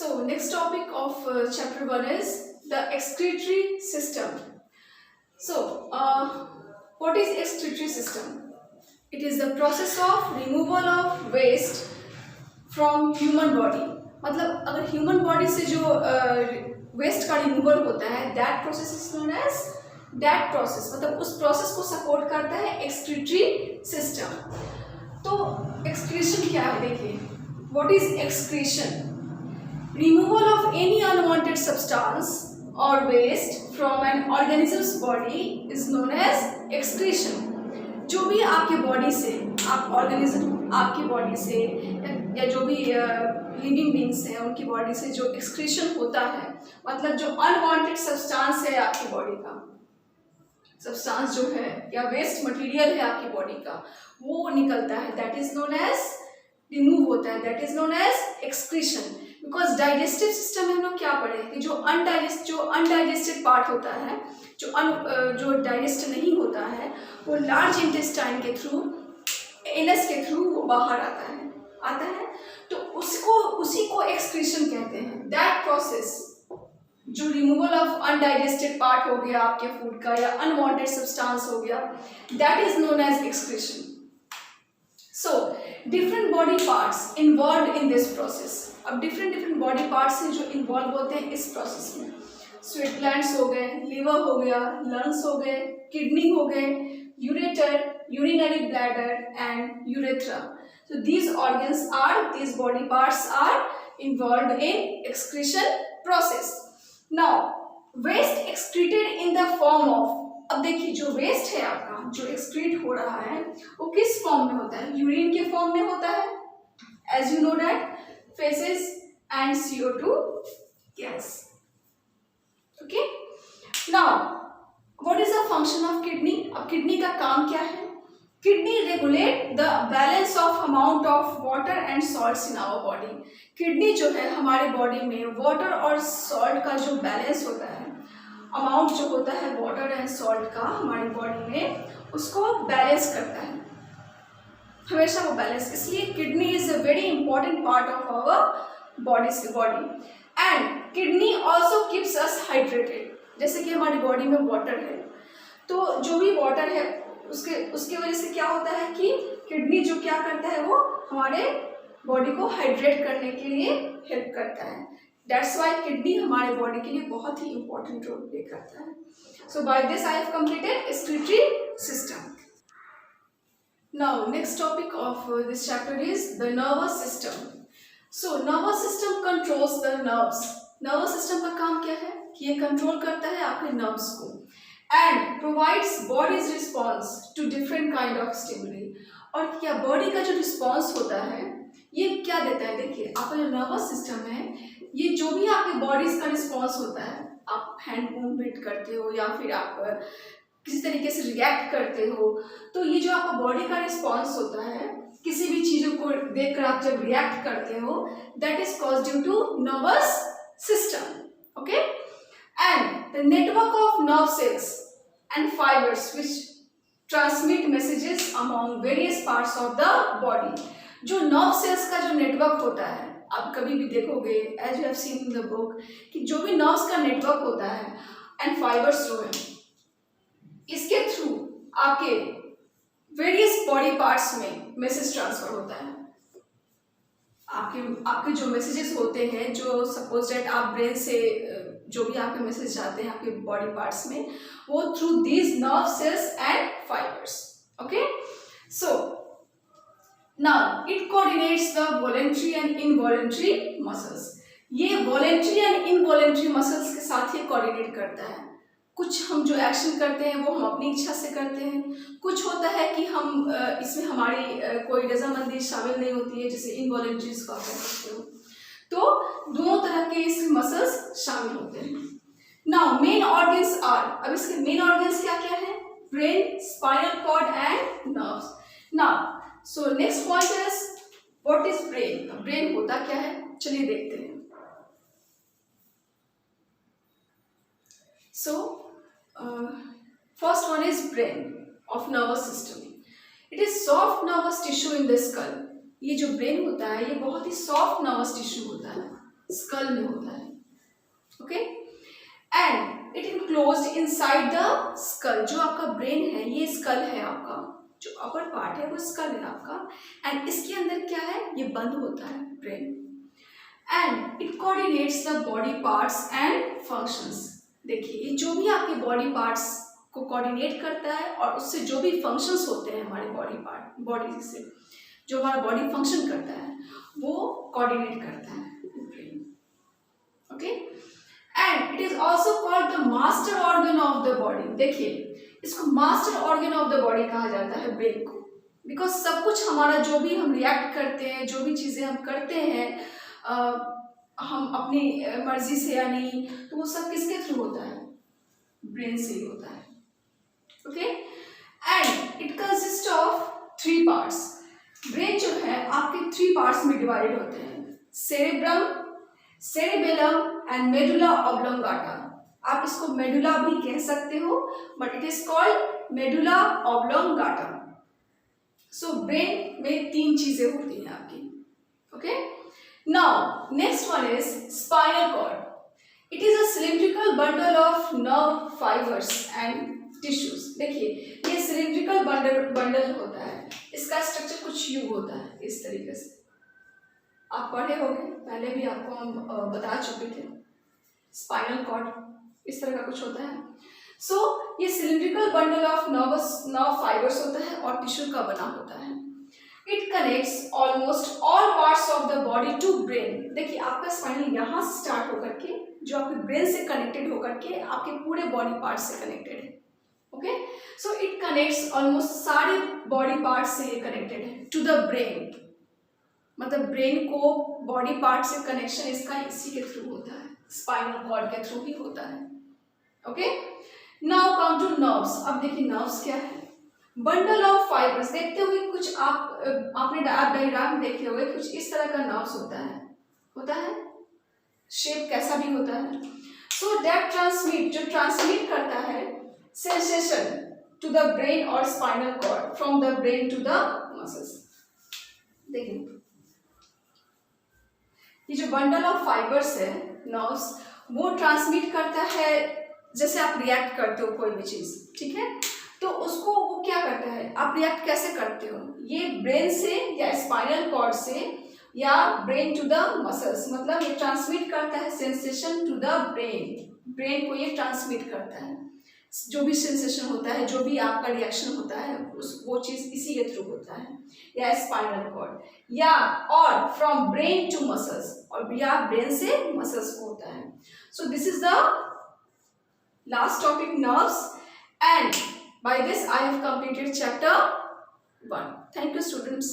So next topic of chapter 1 is the excretory system. So what is excretory system? It is the process of removal of waste from human body. मतलब अगर human body से जो waste का removal होता है, that process is known as that process. मतलब उस process को support करता है excretory system. तो excretion क्या है देखिए. What is excretion? Removal of any unwanted substance or waste from an organism's body is known as excretion. जो भी आपके बॉडी से आप ऑर्गेनिज्म आपकी बॉडी से या जो भी लिविंग बींग्स हैं उनकी बॉडी से जो एक्सक्रीशन होता है, मतलब जो अनवांटेड सब्सटेंस है आपकी बॉडी का, सब्सटेंस जो है या वेस्ट मटेरियल है आपकी बॉडी का, वो निकलता है, that is known as remove होता है, that is known as excretion. Because digestive system में हम लोग क्या पढ़े कि जो अनडाइजेस्टेड पार्ट होता है, जो डाइजेस्ट नहीं होता है, वो लार्ज इंटेस्टाइन के थ्रू, एनस के थ्रू वो बाहर आता है. तो उसी को एक्सक्रीशन कहते हैं. दैट प्रोसेस जो रिमूवल ऑफ अनडाइजेस्टेड पार्ट हो गया आपके फूड का या अनवांटेड सब्सटेंस हो गया, that is known as excretion. So different body parts involve in this process. अब डिफरेंट बॉडी पार्ट्स हैं जो इन्वॉल्व होते हैं इस प्रोसेस में. स्वेट ग्लैंड्स हो गए, लिवर हो गया, लंग्स हो गए, किडनी हो गए, ureter, urinary bladder and urethra. So these body parts are involved in excretion process. Now waste excreted in the form of, अब देखिए जो वेस्ट है आपका जो एक्सक्रीट हो रहा है वो किस फॉर्म में होता है? यूरिन के फॉर्म में होता है, as you know that, faeces and CO2 gas. Okay, now what is the function of kidney? अब किडनी का काम क्या है? Kidney regulate the balance of amount of water and salts in our body. Kidney जो है हमारे body में water और सॉल्ट का जो बैलेंस होता है, अमाउंट जो होता है वाटर एंड सॉल्ट का हमारी बॉडी में, उसको बैलेंस करता है, हमेशा वो बैलेंस. इसलिए kidney is a very important part of our body. And kidney also keeps us hydrated. जैसे कि हमारी बॉडी में वाटर है, तो जो भी वाटर है उसके वजह से क्या होता है कि किडनी जो क्या करता है वो हमारे बॉडी को हाइड्रेट करने के लिए हेल्प करता है. दैट्स वाई किडनी हमारे बॉडी के लिए बहुत ही इंपॉर्टेंट रोल प्ले करता है. So by this I have completed excretory system. Now next topic of this chapter is the nervous system. So nervous system controls the nerves. Nervous system का काम क्या है कि ये कंट्रोल करता है आपके नर्व्स को and provides body's response to different kind of stimuli. और क्या बॉडी का जो रिस्पॉन्स होता है ये क्या देता है? देखिए आपका जो नर्वस सिस्टम है, ये जो भी आपके बॉडीज का रिस्पॉन्स होता है, आप हैंड मूवमेंट करते हो या फिर आप किसी तरीके से रिएक्ट करते हो, तो ये जो आपका बॉडी का रिस्पॉन्स होता है किसी भी चीज़ों को देखकर आप जब रिएक्ट करते हो, that is cause due to nervous system. Okay, and the network of nerve cells and fibers which transmit messages among various parts of the body. जो नर्व सेल्स का जो नेटवर्क होता है, आप कभी भी देखोगे as you have seen in the book कि जो भी नर्व्स का नेटवर्क होता है एंड फाइबर्स जो है, इसके थ्रू आपके वेरियस बॉडी पार्ट्स में मैसेज ट्रांसफर होता है. आपके जो मैसेजेस होते हैं, जो सपोज दैट आप ब्रेन से जो भी आपके मैसेज जाते हैं आपके बॉडी पार्ट्स में, वो through these nerve cells and fibres. Okay, so now it coordinates the voluntary and involuntary muscles. ये वॉलेंट्री एंड इनवॉलेंट्री मसल्स के साथ ये कोऑर्डिनेट करता है. कुछ हम जो एक्शन करते हैं वो हम अपनी इच्छा से करते हैं, कुछ होता है कि हम इसमें हमारी कोई रजामंदी शामिल नहीं होती है, जैसे इनवॉलेंट्रीज को आप कह सकते हो. तो दोनों तरह के इसमें मसल्स शामिल होते हैं. नाउ मेन ऑर्गन्स आर, अब इसके मेन ऑर्गन्स क्या क्या है? Brain, spinal cord and nerves. Now so next point is what is brain. Brain होता क्या है, चलिए देखते हैं. So first one is brain of nervous system. It is soft nervous tissue in the skull. ये जो ब्रेन होता है ये बहुत ही सॉफ्ट नर्वस टिश्यू होता है स्कल स्कल में होता है, okay. And it enclosed inside the skull, जो आपका ब्रेन है ये स्कल है आपका, जो अपर पार्ट है वो स्कल है आपका, एंड इसके अंदर क्या है, ये बंद होता है brain, and it coordinates the body parts and functions. देखिए जो भी आपके बॉडी पार्ट्स को कोऑर्डिनेट करता है और उससे जो भी फंक्शंस होते हैं हमारे बॉडी से जो हमारा बॉडी फंक्शन करता है वो कोऑर्डिनेट करता है brain, okay. And it is also called the master organ of the body. देखिए इसको master organ of the body कहा जाता है ब्रेन को, बिकॉज सब कुछ हमारा जो भी हम रिएक्ट करते हैं, जो भी चीज़ें हम करते हैं हम अपनी मर्जी से या नहीं, तो वो सब किसके थ्रू होता है, ब्रेन से ही होता है, okay. And it consist of 3 parts. Brain जो है आपके 3 पार्ट्स में डिवाइडेड होते हैं, cerebrum, cerebellum and medulla oblongata. आप इसको मेडुला भी कह सकते हो, but it is called medulla oblongata. So brain में 3 चीजें होती हैं आपकी, okay. Now next one is spinal cord. It is a cylindrical bundle of nerve fibres and tissues. देखिए ये सिलिंड्रिकल बंडल होता है, इसका स्ट्रक्चर कुछ यूं होता है इस तरीके से, आप पढ़े होंगे, पहले भी आपको हम बता चुके थे, स्पाइनल कॉर्ड इस तरह का कुछ होता है। सो ये cylindrical bundle of nerve fibres होता है और टिश्यू का बना होता है। It connects almost all parts of the body to brain. देखिए आपका स्पाइनल यहाँ से स्टार्ट होकर के जो आपके ब्रेन से कनेक्टेड होकर के आपके पूरे बॉडी पार्ट से कनेक्टेड है, okay. So it connects almost सारे बॉडी पार्ट से ये कनेक्टेड है टू द ब्रेन, मतलब ब्रेन को बॉडी पार्ट से कनेक्शन इसका इसी के थ्रू होता है, स्पाइनल कॉर्ड के थ्रू ही होता है, okay. Now come two nerves. अब देखिए नर्व्स क्या है, बंडल ऑफ फाइबर्स। देखते हुए कुछ आपने डायग्राम देखे होंगे, कुछ इस तरह का नर्व्स होता है, शेप कैसा भी होता है। सो दैट ट्रांसमिट, जो ट्रांसमिट करता है सेंसेशन टू द ब्रेन और spinal cord, from the brain to the muscles. देखिए ये जो बंडल ऑफ फाइबर्स है नर्व्स, वो ट्रांसमिट करता है, जैसे आप रिएक्ट करते हो कोई भी चीज, ठीक है, तो उसको वो क्या करता है, आप रिएक्ट कैसे करते हो, ये ब्रेन से या स्पाइनल कॉर्ड से या ब्रेन टू द मसल्स, मतलब ये ट्रांसमिट करता है सेंसेशन टू द ब्रेन को ये ट्रांसमिट करता है, जो भी सेंसेशन होता है, जो भी आपका रिएक्शन होता है वो चीज इसी के थ्रू होता है, या स्पाइनल कॉर्ड, या और फ्रॉम ब्रेन टू मसल्स, और या ब्रेन से मसल्स को होता है। So this is the last topic, nerves, and by this I have completed chapter 1. Thank you students.